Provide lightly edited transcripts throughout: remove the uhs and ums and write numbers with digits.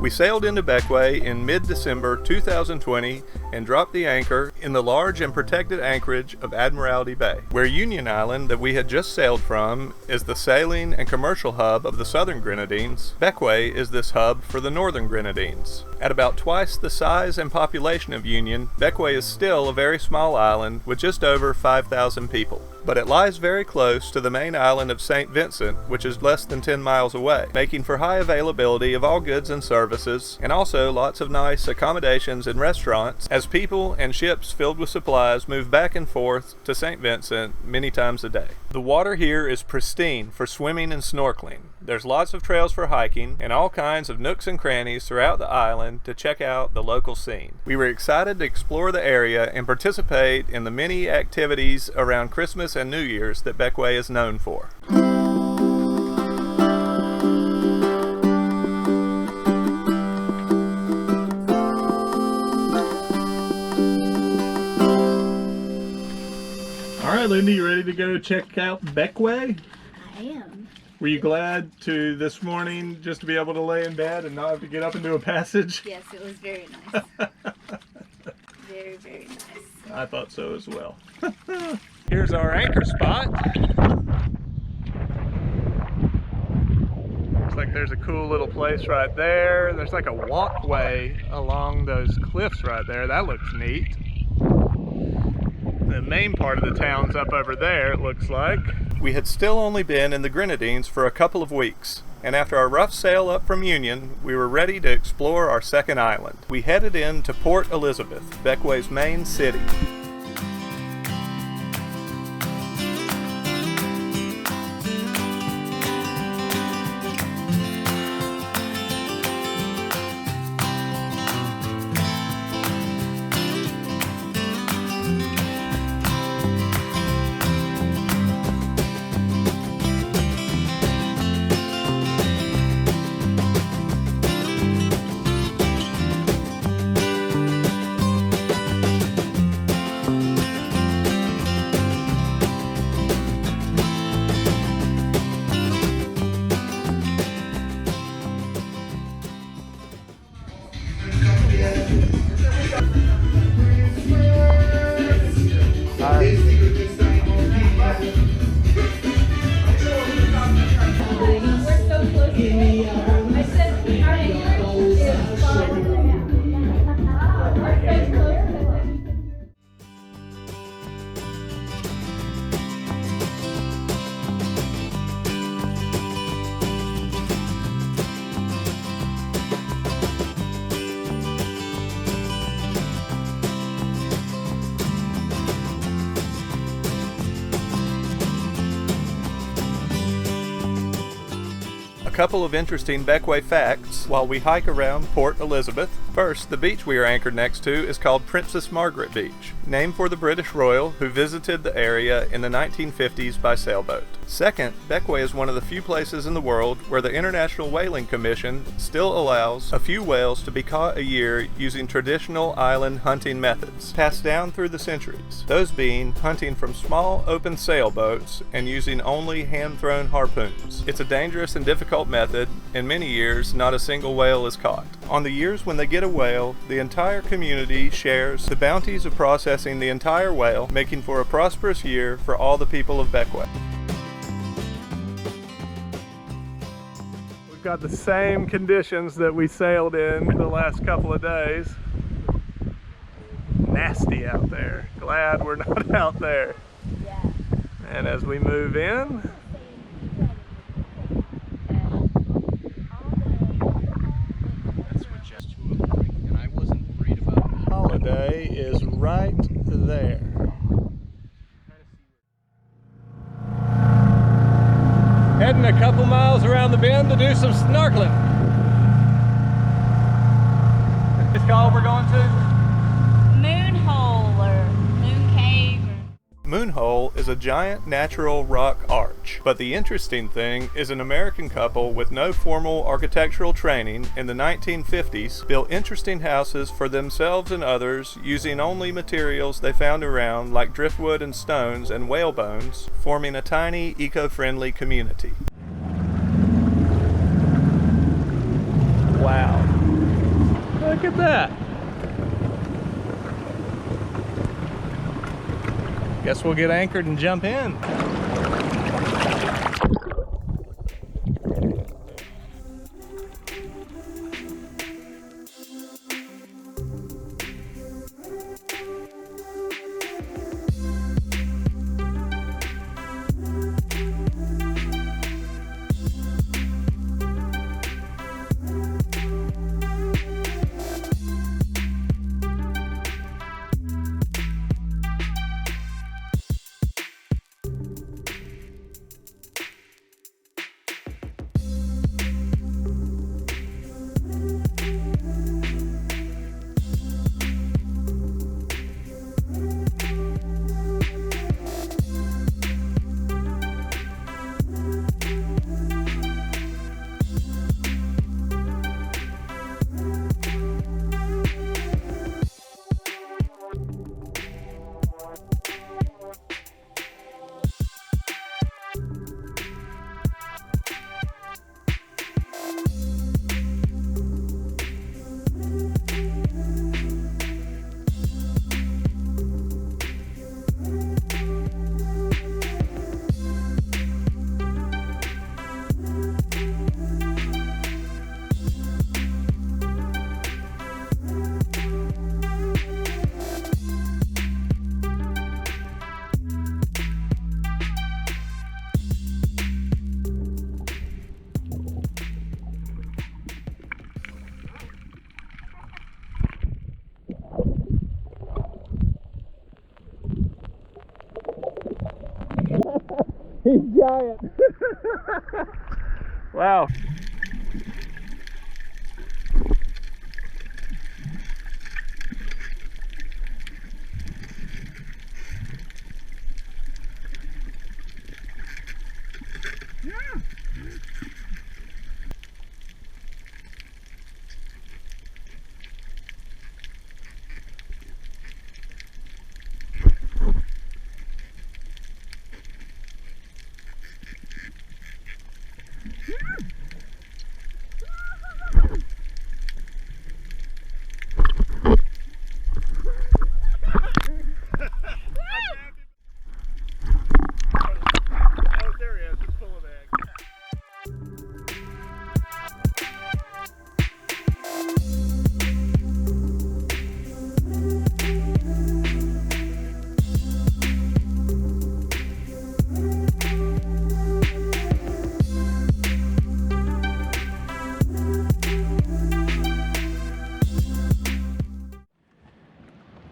We sailed into Bequia in mid-December 2020 and dropped the anchor in the large and protected anchorage of Admiralty Bay, where Union Island, that we had just sailed from, is the sailing and commercial hub of the southern Grenadines. Bequia is this hub for the northern Grenadines. At about twice the size and population of Union, Bequia is still a very small island with just over 5,000 people. But it lies very close to the main island of St. Vincent, which is less than 10 miles away, making for high availability of all goods and services, and also lots of nice accommodations and restaurants as people and ships filled with supplies move back and forth to St. Vincent many times a day. The water here is pristine for swimming and snorkeling. There's lots of trails for hiking and all kinds of nooks and crannies throughout the island to check out the local scene. We were excited to explore the area and participate in the many activities around Christmas and New Year's that Bequia is known for. All right, Linda, you ready to go check out Bequia? I am. Were you glad to this morning just to be able to lay in bed and not have to get up and do a passage? Yes, it was very nice. Very, very nice. I thought so as well. Here's our anchor spot. Looks like there's a cool little place right there. There's like a walkway along those cliffs right there. That looks neat. The main part of the town's up over there, it looks like. We had still only been in the Grenadines for a couple of weeks, and after our rough sail up from Union, we were ready to explore our second island. We headed in to Port Elizabeth, Bequia's main city. A couple of interesting Bequia facts while we hike around Port Elizabeth. First, the beach we are anchored next to is called Princess Margaret Beach, named for the British royal who visited the area in the 1950s by sailboat. Second, Bequia is one of the few places in the world where the International Whaling Commission still allows a few whales to be caught a year using traditional island hunting methods, passed down through the centuries. Those being hunting from small open sailboats and using only hand-thrown harpoons. It's a dangerous and difficult method. In many years, not a single whale is caught. On the years when they get a whale, the entire community shares the bounties of processing the entire whale, making for a prosperous year for all the people of Bequia. We've got the same conditions that we sailed in the last couple of days. Nasty out there. Glad we're not out there. Yeah. And as we move in, Holiday is right there. Heading a couple miles around the bend to do some snorkeling. It's called we're going to? Moonhole or Moon Cave. Moonhole is a giant natural rock arch, but the interesting thing is an American couple with no formal architectural training in the 1950s built interesting houses for themselves and others using only materials they found around like driftwood and stones and whale bones, forming a tiny eco-friendly community. Wow. Look at that. Guess we'll get anchored and jump in. He's giant. Wow.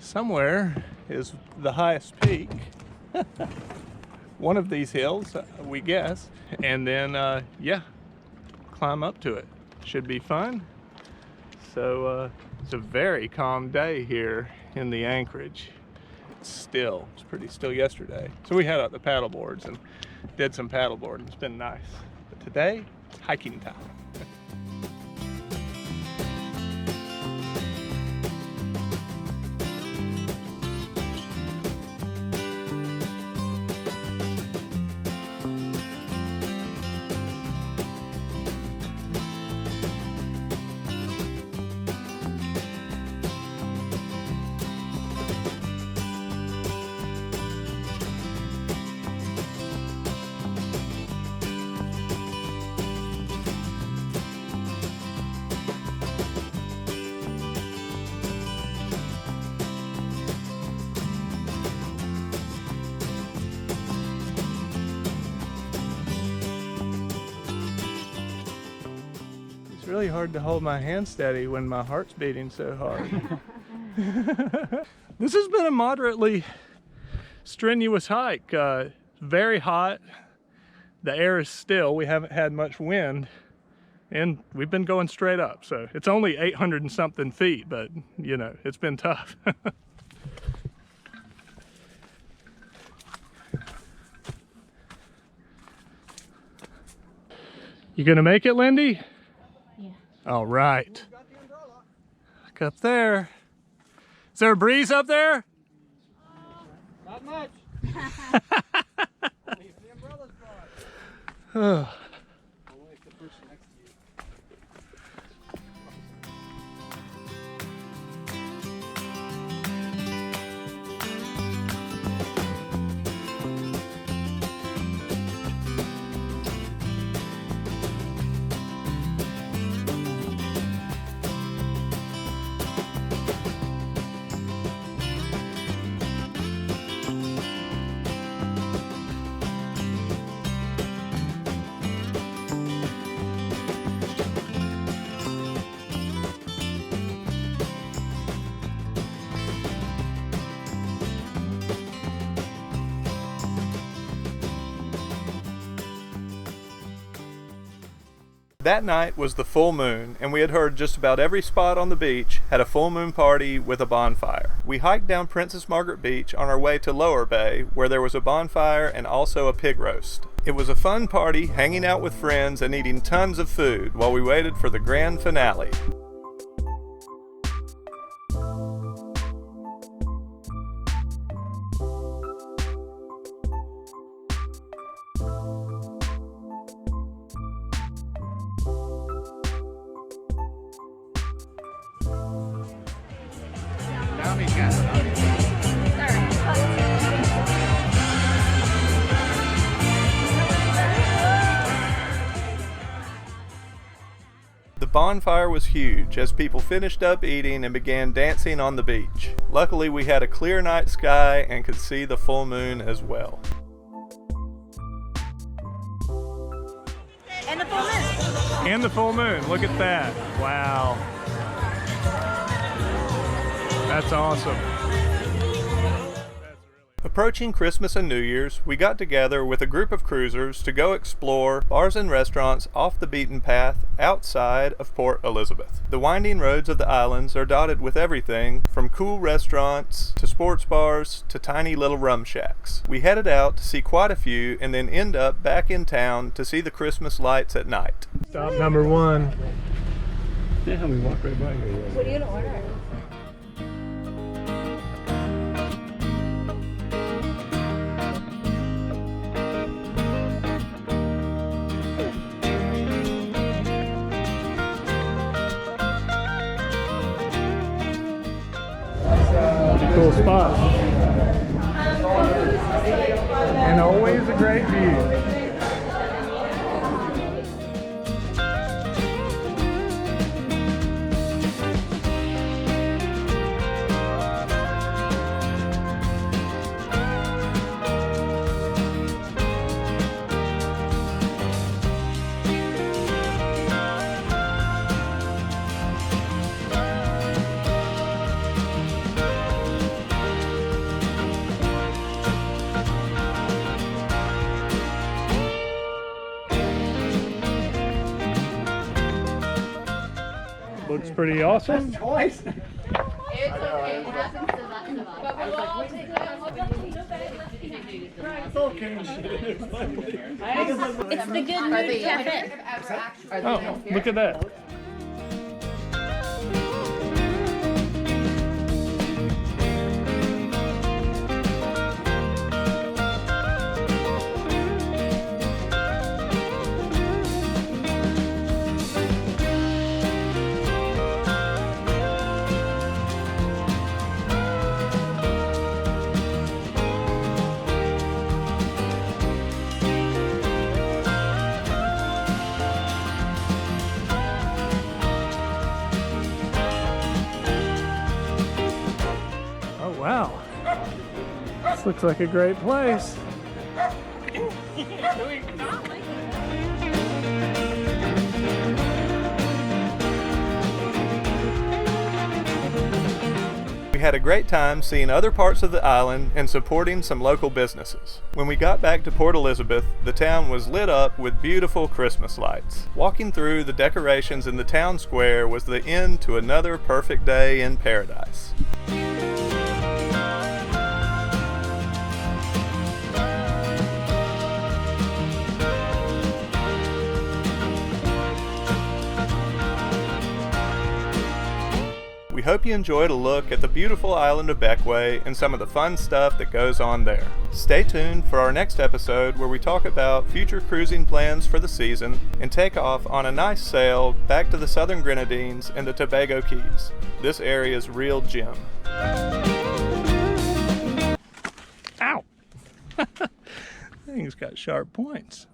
Somewhere is the highest peak. One of these hills, we guess, and then yeah, climb up to it. Should be fun. So it's a very calm day here in the anchorage. It's still, it's pretty still yesterday. So we had out the paddle boards and did some paddle boarding. It's been nice. But today, it's hiking time. It's really hard to hold my hand steady when my heart's beating so hard. This has been a moderately strenuous hike. Very hot. The air is still. We haven't had much wind, and we've been going straight up. So it's only 800 and something feet, but you know, it's been tough. You gonna make it, Lindy? Yeah. All right. Look up there. Is there a breeze up there? Not much. Only if the umbrella's brought. Oh. Only if the person next to you. That night was the full moon, and we had heard just about every spot on the beach had a full moon party with a bonfire. We hiked down Princess Margaret Beach on our way to Lower Bay, where there was a bonfire and also a pig roast. It was a fun party, hanging out with friends and eating tons of food while we waited for the grand finale. The bonfire was huge as people finished up eating and began dancing on the beach. Luckily, we had a clear night sky and could see the full moon as well. And the full moon. And the full moon, look at that. Wow. That's awesome. Approaching Christmas and New Year's, we got together with a group of cruisers to go explore bars and restaurants off the beaten path outside of Port Elizabeth. The winding roads of the islands are dotted with everything from cool restaurants to sports bars to tiny little rum shacks. We headed out to see quite a few and then end up back in town to see the Christmas lights at night. Stop number one. Yeah, we walk right by here. What are you gonna order? Cool spot. And always a great view. Looks pretty awesome. It's okay. It doesn't survive. But we'll all take It's the Good Mood Cafe. Oh, look at that. Wow, this looks like a great place. We had a great time seeing other parts of the island and supporting some local businesses. When we got back to Port Elizabeth, the town was lit up with beautiful Christmas lights. Walking through the decorations in the town square was the end to another perfect day in paradise. We hope you enjoyed a look at the beautiful island of Bequia and some of the fun stuff that goes on there. Stay tuned for our next episode where we talk about future cruising plans for the season and take off on a nice sail back to the Southern Grenadines and the Tobago Keys. This area's real gem. Ow! Thing's got sharp points.